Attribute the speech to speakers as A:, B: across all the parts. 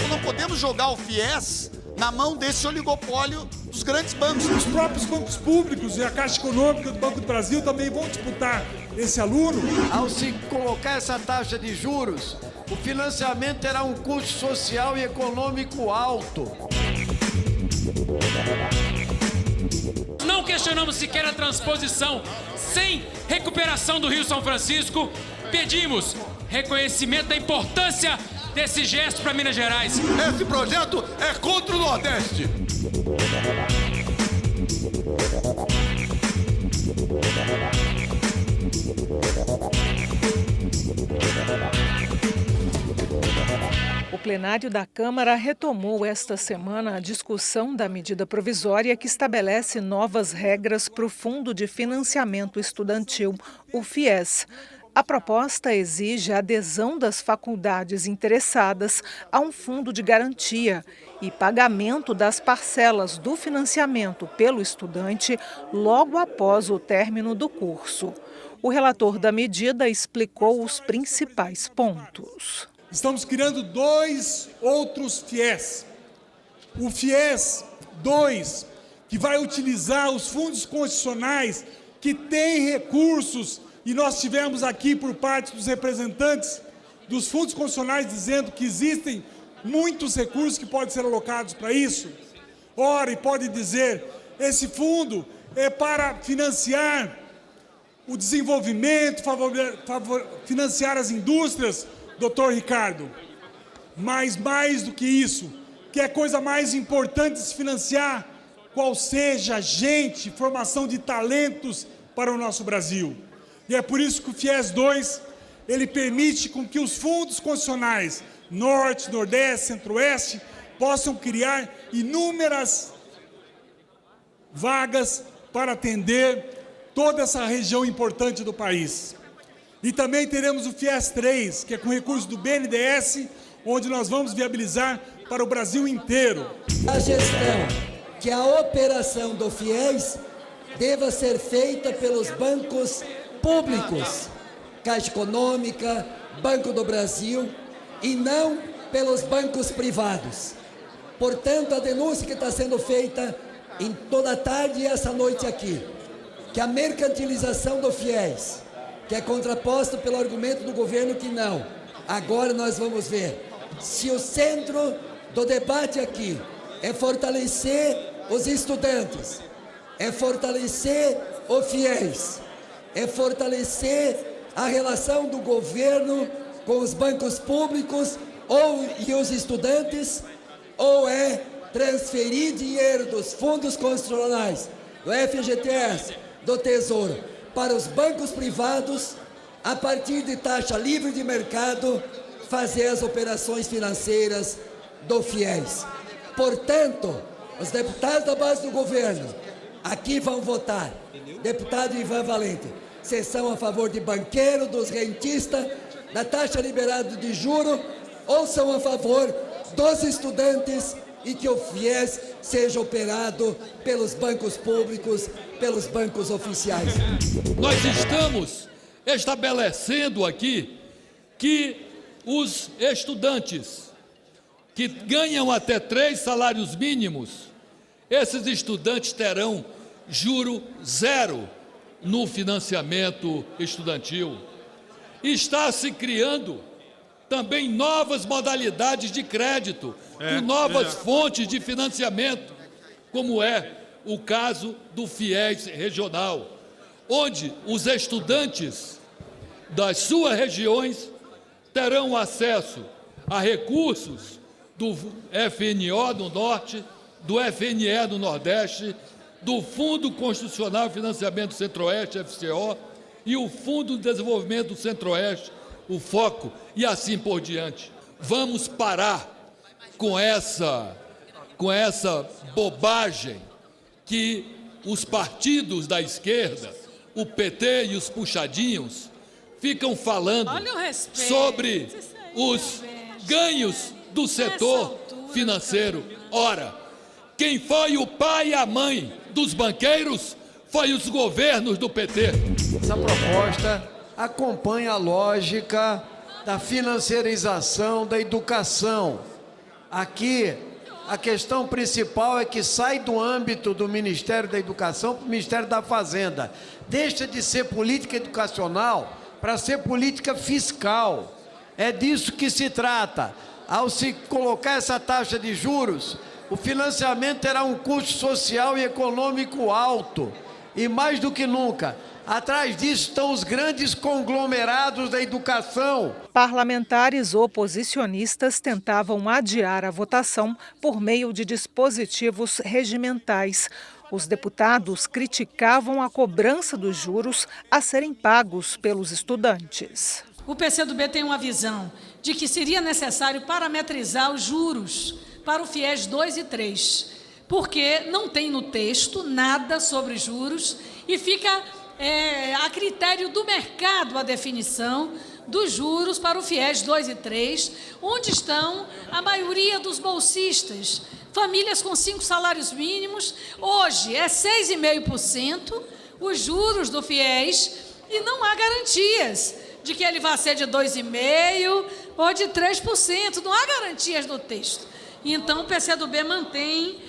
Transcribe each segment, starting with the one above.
A: Não podemos jogar o FIES na mão desse oligopólio dos grandes bancos.
B: Os próprios bancos públicos e a Caixa Econômica do Banco do Brasil também vão disputar esse aluno.
C: Ao se colocar essa taxa de juros, o financiamento terá um custo social e econômico alto.
D: Não questionamos sequer a transposição sem recuperação do Rio São Francisco. Pedimos reconhecimento da importância desse gesto para Minas Gerais.
E: Esse projeto é contra o Nordeste.
F: O plenário da Câmara retomou esta semana a discussão da medida provisória que estabelece novas regras para o Fundo de Financiamento Estudantil, o FIES. A proposta exige a adesão das faculdades interessadas a um fundo de garantia e pagamento das parcelas do financiamento pelo estudante logo após o término do curso. O relator da medida explicou os principais pontos.
B: Estamos criando 2 outros FIES. O FIES 2, que vai utilizar os fundos constitucionais que têm recursos, e nós tivemos aqui por parte dos representantes dos fundos constitucionais dizendo que existem muitos recursos que podem ser alocados para isso. Ora, e pode dizer, esse fundo é para financiar o desenvolvimento, financiar as indústrias, doutor Ricardo. Mas mais do que isso, que é a coisa mais importante de se financiar, qual seja a gente, formação de talentos para o nosso Brasil. E é por isso que o FIES 2, ele permite com que os fundos constitucionais Norte, Nordeste, Centro-Oeste possam criar inúmeras vagas para atender toda essa região importante do país. E também teremos o FIES 3, que é com recursos do BNDES, onde nós vamos viabilizar para o Brasil inteiro.
G: A gestão que a operação do FIES deva ser feita pelos bancos públicos, Caixa Econômica, Banco do Brasil, e não pelos bancos privados. Portanto, a denúncia que está sendo feita em toda a tarde e essa noite aqui, que a mercantilização do FIES, que é contraposto pelo argumento do governo que não. Agora nós vamos ver se o centro do debate aqui é fortalecer os estudantes, é fortalecer o FIES, é fortalecer a relação do governo com os bancos públicos e os estudantes, ou é transferir dinheiro dos fundos constitucionais, do FGTS, do Tesouro, para os bancos privados, a partir de taxa livre de mercado, fazer as operações financeiras do FIES. Portanto, os deputados da base do governo aqui vão votar. Deputado Ivan Valente, vocês são a favor de banqueiro, dos rentistas, da taxa liberada de juro, ou são a favor dos estudantes e que o FIES seja operado pelos bancos públicos, pelos bancos oficiais?
H: Nós estamos estabelecendo aqui que os estudantes que ganham até 3 salários mínimos, esses estudantes terão juro zero no financiamento estudantil. Está se criando também novas modalidades de crédito, com novas fontes de financiamento, como é o caso do FIES regional, onde os estudantes das suas regiões terão acesso a recursos do FNO do Norte, do FNE do Nordeste, do Fundo Constitucional de Financiamento Centro-Oeste, FCO, e o Fundo de Desenvolvimento do Centro-Oeste, o FOCO, e assim por diante. Vamos parar com essa bobagem que os partidos da esquerda, o PT e os puxadinhos, ficam falando sobre os ganhos do setor financeiro. Ora, quem foi o pai e a mãe dos banqueiros foi os governos do PT.
C: Essa proposta acompanha a lógica da financiarização da educação. Aqui, a questão principal é que sai do âmbito do Ministério da Educação para o Ministério da Fazenda. Deixa de ser política educacional para ser política fiscal. É disso que se trata. Ao se colocar essa taxa de juros, o financiamento terá um custo social e econômico alto. E mais do que nunca, atrás disso estão os grandes conglomerados da educação.
F: Parlamentares oposicionistas tentavam adiar a votação por meio de dispositivos regimentais. Os deputados criticavam a cobrança dos juros a serem pagos pelos estudantes.
I: O PCdoB tem uma visão de que seria necessário parametrizar os juros para o FIES 2 e 3, porque não tem no texto nada sobre juros e fica a critério do mercado a definição dos juros para o FIES 2 e 3, onde estão a maioria dos bolsistas, famílias com 5 salários mínimos. Hoje é 6,5% os juros do FIES e não há garantias de que ele vai ser de 2,5% ou de 3%, não há garantias no texto. Então, o PCdoB mantém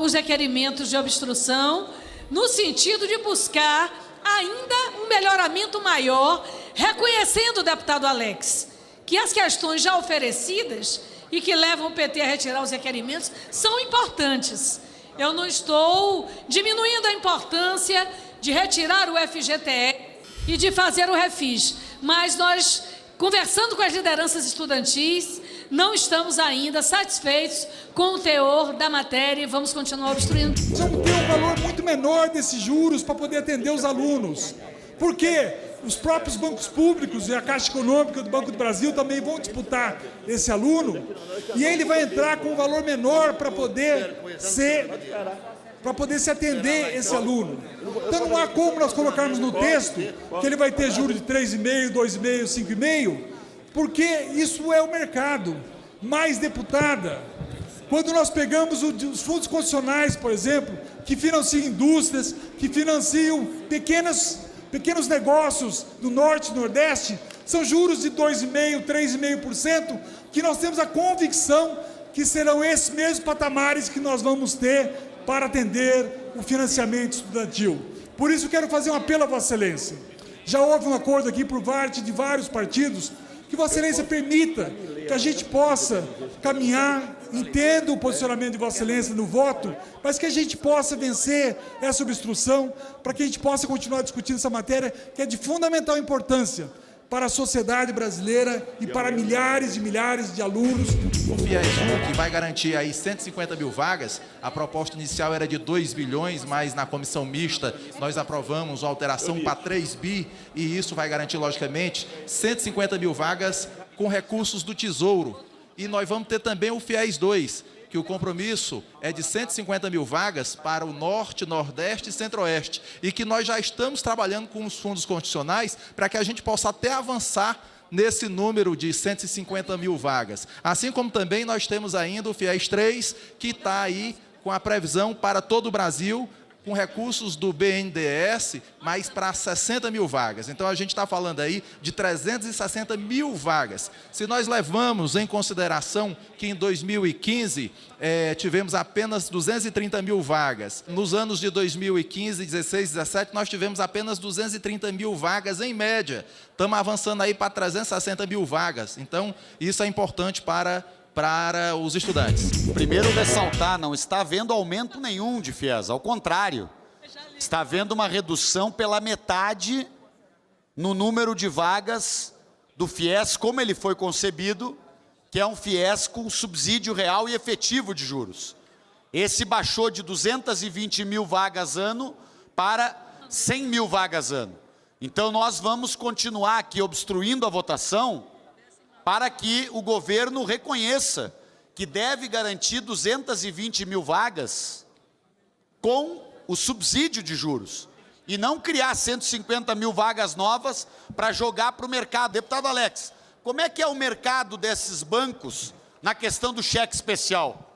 I: os requerimentos de obstrução no sentido de buscar ainda um melhoramento maior, reconhecendo, deputado Alex, que as questões já oferecidas e que levam o PT a retirar os requerimentos são importantes. Eu não estou diminuindo a importância de retirar o FGTS e de fazer o refis, mas nós, conversando com as lideranças estudantis, não estamos ainda satisfeitos com o teor da matéria e vamos continuar obstruindo.
B: Vamos ter um valor muito menor desses juros para poder atender os alunos. Por quê? Os próprios bancos públicos e a Caixa Econômica do Banco do Brasil também vão disputar esse aluno e ele vai entrar com um valor menor para poder se atender esse aluno. Então não há como nós colocarmos no texto que ele vai ter juros de 3,5%, 2,5%, 5,5%, porque isso é o mercado. Mais deputada, quando nós pegamos os fundos constitucionais, por exemplo, que financiam indústrias, que financiam pequenos negócios do Norte e Nordeste, são juros de 2,5%, 3,5%, que nós temos a convicção que serão esses mesmos patamares que nós vamos ter para atender o financiamento estudantil. Por isso quero fazer um apelo a Vossa Excelência. Já houve um acordo aqui por parte de vários partidos que Vossa Excelência permita que a gente possa caminhar, entenda o posicionamento de Vossa Excelência no voto, mas que a gente possa vencer essa obstrução para que a gente possa continuar discutindo essa matéria que é de fundamental importância para a sociedade brasileira e para milhares e milhares de alunos.
J: O FIES 1, que vai garantir aí 150 mil vagas, a proposta inicial era de 2 bilhões, mas na comissão mista nós aprovamos a alteração para 3 bi, e isso vai garantir, logicamente, 150 mil vagas com recursos do Tesouro. E nós vamos ter também o FIES 2, que o compromisso é de 150 mil vagas para o Norte, Nordeste e Centro-Oeste, e que nós já estamos trabalhando com os fundos constitucionais para que a gente possa até avançar nesse número de 150 mil vagas. Assim como também nós temos ainda o FIES 3, que está aí com a previsão para todo o Brasil, com recursos do BNDES, mais para 60 mil vagas. Então, a gente está falando aí de 360 mil vagas. Se nós levamos em consideração que em 2015 tivemos apenas 230 mil vagas, nos anos de 2015, 16, 17, nós tivemos apenas 230 mil vagas em média. Estamos avançando aí para 360 mil vagas. Então, isso é importante para os estudantes.
A: Primeiro ressaltar, não está havendo aumento nenhum de FIES, ao contrário, está havendo uma redução pela metade no número de vagas do FIES, como ele foi concebido, que é um FIES com subsídio real e efetivo de juros. Esse baixou de 220 mil vagas ano para 100 mil vagas ano. Então nós vamos continuar aqui obstruindo a votação para que o governo reconheça que deve garantir 220 mil vagas com o subsídio de juros e não criar 150 mil vagas novas para jogar para o mercado. Deputado Alex, como é que é o mercado desses bancos na questão do cheque especial?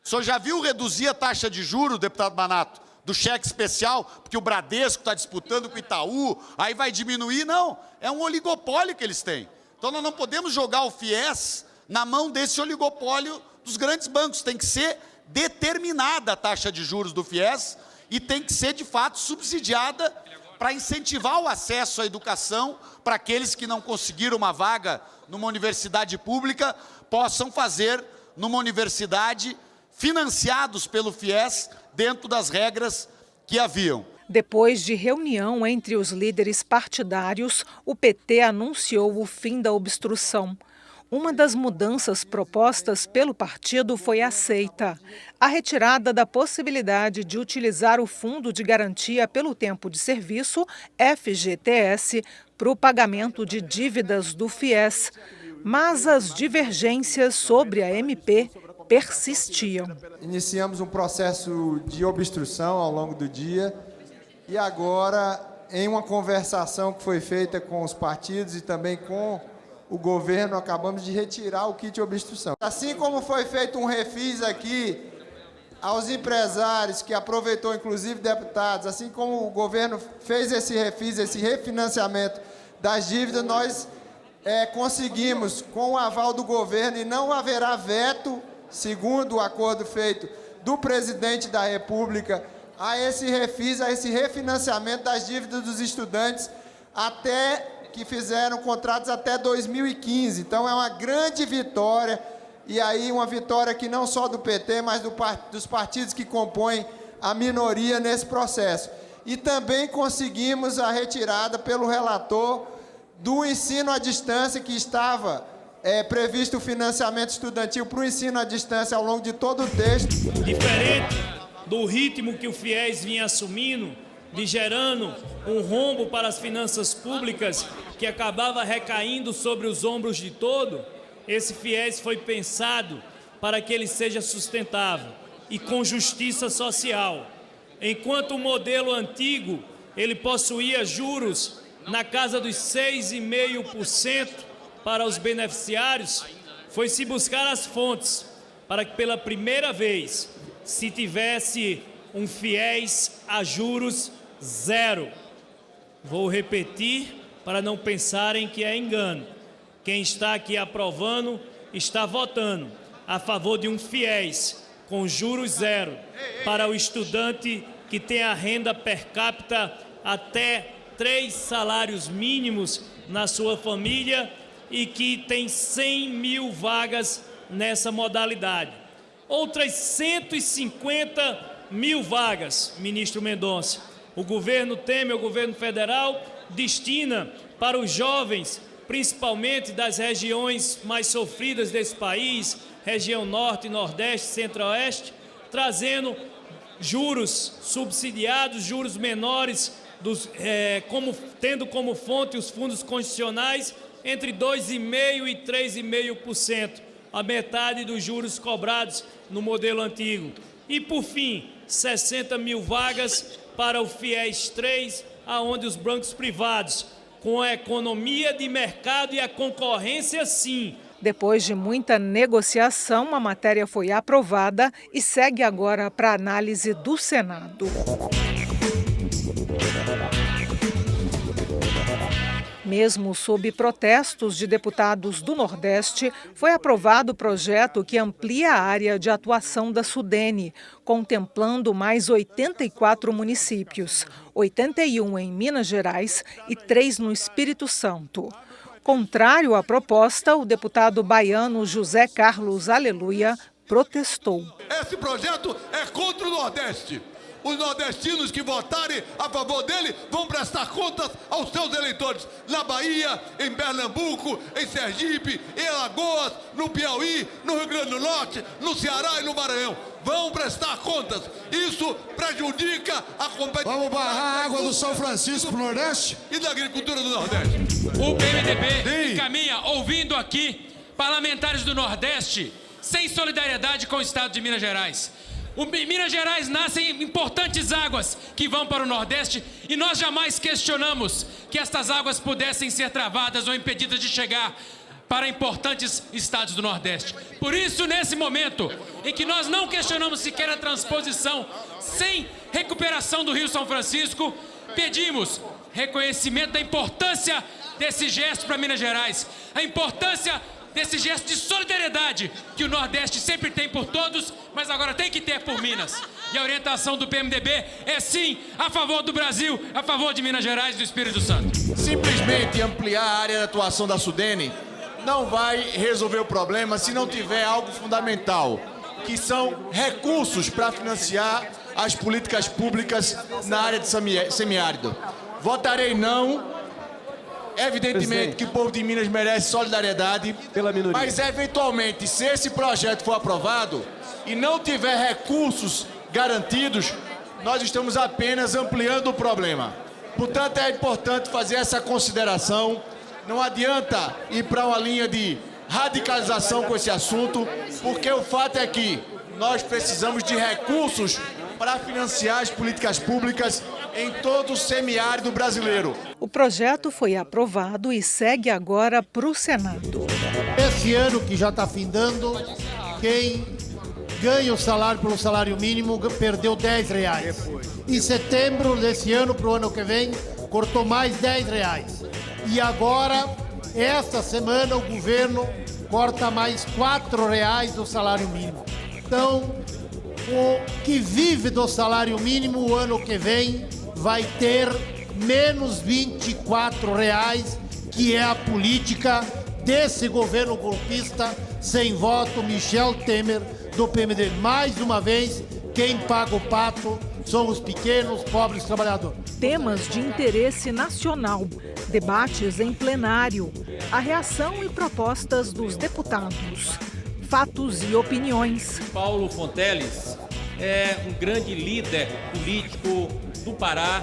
A: O senhor já viu reduzir a taxa de juros, deputado Manato, do cheque especial, porque o Bradesco está disputando com o Itaú, aí vai diminuir. Não, é um oligopólio que eles têm. Então nós não podemos jogar o FIES na mão desse oligopólio dos grandes bancos. Tem que ser determinada a taxa de juros do FIES e tem que ser, de fato, subsidiada para incentivar o acesso à educação para aqueles que não conseguiram uma vaga numa universidade pública, possam fazer numa universidade financiados pelo FIES dentro das regras que haviam.
F: Depois de reunião entre os líderes partidários, o PT anunciou o fim da obstrução. Uma das mudanças propostas pelo partido foi aceita: a retirada da possibilidade de utilizar o Fundo de Garantia pelo Tempo de Serviço, FGTS, para o pagamento de dívidas do FIES. Mas as divergências sobre a MP persistiam.
K: Iniciamos um processo de obstrução ao longo do dia e agora, em uma conversação que foi feita com os partidos e também com o governo, acabamos de retirar o kit de obstrução. Assim como foi feito um refis aqui aos empresários, que aproveitou inclusive deputados, assim como o governo fez esse refis, esse refinanciamento das dívidas, nós conseguimos, com o aval do governo, e não haverá veto, segundo o acordo feito do presidente da República, a esse refis, a esse refinanciamento das dívidas dos estudantes até que fizeram contratos até 2015. Então, é uma grande vitória, e aí uma vitória que não só do PT, mas dos partidos que compõem a minoria nesse processo. E também conseguimos a retirada pelo relator do ensino à distância, que estava previsto o financiamento estudantil para o ensino à distância ao longo de todo o texto.
L: Diferente do ritmo que o FIES vinha assumindo, de gerando um rombo para as finanças públicas que acabava recaindo sobre os ombros de todo, esse FIES foi pensado para que ele seja sustentável e com justiça social. Enquanto o modelo antigo, ele possuía juros na casa dos 6,5% para os beneficiários, foi-se buscar as fontes para que pela primeira vez se tivesse um FIES a juros zero. Vou repetir para não pensarem que é engano. Quem está aqui aprovando está votando a favor de um FIES com juros zero para o estudante que tem a renda per capita até 3 salários mínimos na sua família e que tem 100 mil vagas nessa modalidade. Outras 150 mil vagas, ministro Mendonça, o governo Temer, o governo federal, destina para os jovens, principalmente das regiões mais sofridas desse país, região norte, nordeste, centro-oeste, trazendo juros subsidiados, juros menores, tendo como fonte os fundos constitucionais entre 2,5% e 3,5%, a metade dos juros cobrados no modelo antigo. E, por fim, 60 mil vagas para o FIES 3, aonde os bancos privados, com a economia de mercado e a concorrência, sim.
F: Depois de muita negociação, a matéria foi aprovada e segue agora para análise do Senado. Mesmo sob protestos de deputados do Nordeste, foi aprovado o projeto que amplia a área de atuação da SUDENE, contemplando mais 84 municípios, 81 em Minas Gerais e 3 no Espírito Santo. Contrário à proposta, o deputado baiano José Carlos Aleluia protestou.
E: Esse projeto é contra o Nordeste. Os nordestinos que votarem a favor dele vão prestar contas aos seus eleitores. Na Bahia, em Pernambuco, em Sergipe, em Alagoas, no Piauí, no Rio Grande do Norte, no Ceará e no Maranhão. Vão prestar contas. Isso prejudica a competição.
M: Vamos barrar a água do São Francisco para o Nordeste?
E: E da agricultura do Nordeste.
D: O PMDB encaminha, ouvindo aqui, parlamentares do Nordeste sem solidariedade com o Estado de Minas Gerais. Em Minas Gerais nascem importantes águas que vão para o Nordeste e nós jamais questionamos que estas águas pudessem ser travadas ou impedidas de chegar para importantes estados do Nordeste. Por isso, nesse momento em que nós não questionamos sequer a transposição sem recuperação do Rio São Francisco, pedimos reconhecimento da importância desse gesto para Minas Gerais, a importância desse gesto de solidariedade que o Nordeste sempre tem por todos, mas agora tem que ter por Minas. E a orientação do PMDB é sim a favor do Brasil, a favor de Minas Gerais e do Espírito Santo.
N: Simplesmente ampliar a área de atuação da SUDENE não vai resolver o problema se não tiver algo fundamental, que são recursos para financiar as políticas públicas na área de semiárido. Votarei não. Evidentemente que o povo de Minas merece solidariedade, mas eventualmente, se esse projeto for aprovado e não tiver recursos garantidos, nós estamos apenas ampliando o problema. Portanto, é importante fazer essa consideração. Não adianta ir para uma linha de radicalização com esse assunto, porque o fato é que nós precisamos de recursos para financiar as políticas públicas em todo o semiárido brasileiro.
F: O projeto foi aprovado e segue agora para o Senado.
M: Esse ano que já está findando, quem ganha o salário pelo salário mínimo perdeu R$10. Em setembro desse ano, para o ano que vem, cortou mais R$10. E agora, esta semana, o governo corta mais R$4 do salário mínimo. Então, o que vive do salário mínimo o ano que vem vai ter menos R$24, que é a política desse governo golpista sem voto, Michel Temer, do PMDB. Mais uma vez, quem paga o pato são os pequenos, pobres trabalhadores.
F: Temas de interesse nacional, debates em plenário, a reação e propostas dos deputados, fatos e opiniões.
O: Paulo Fonteles é um grande líder político do Pará,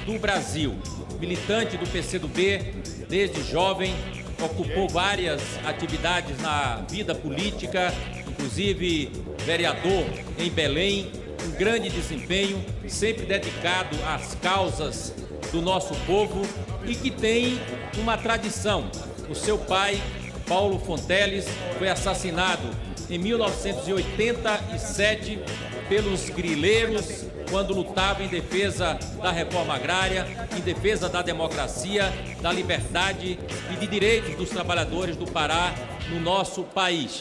O: do Brasil. Militante do PCdoB desde jovem, ocupou várias atividades na vida política, inclusive vereador em Belém, um grande desempenho, sempre dedicado às causas do nosso povo e que tem uma tradição. O seu pai, Paulo Fonteles, foi assassinado em 1987 pelos grileiros, quando lutava em defesa da reforma agrária, em defesa da democracia, da liberdade e de direitos dos trabalhadores do Pará no nosso país.